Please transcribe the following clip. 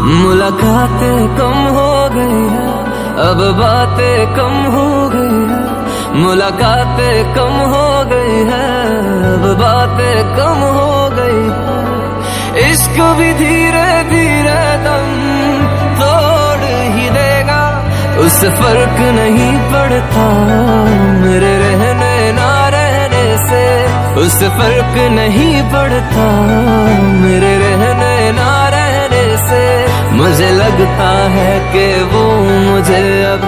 मुलाकातें कम हो गई है, अब बातें कम हो गई है। मुलाकातें कम हो गई है, अब बातें कम हो गई है। इश्क भी धीरे धीरे दम तोड़ ही देगा, उससे फर्क नहीं पड़ता मेरे रहने ना रहने से। उससे फर्क नहीं पड़ता मेरे रहने ना रहने से। मुझे लगता है कि वो मुझे अब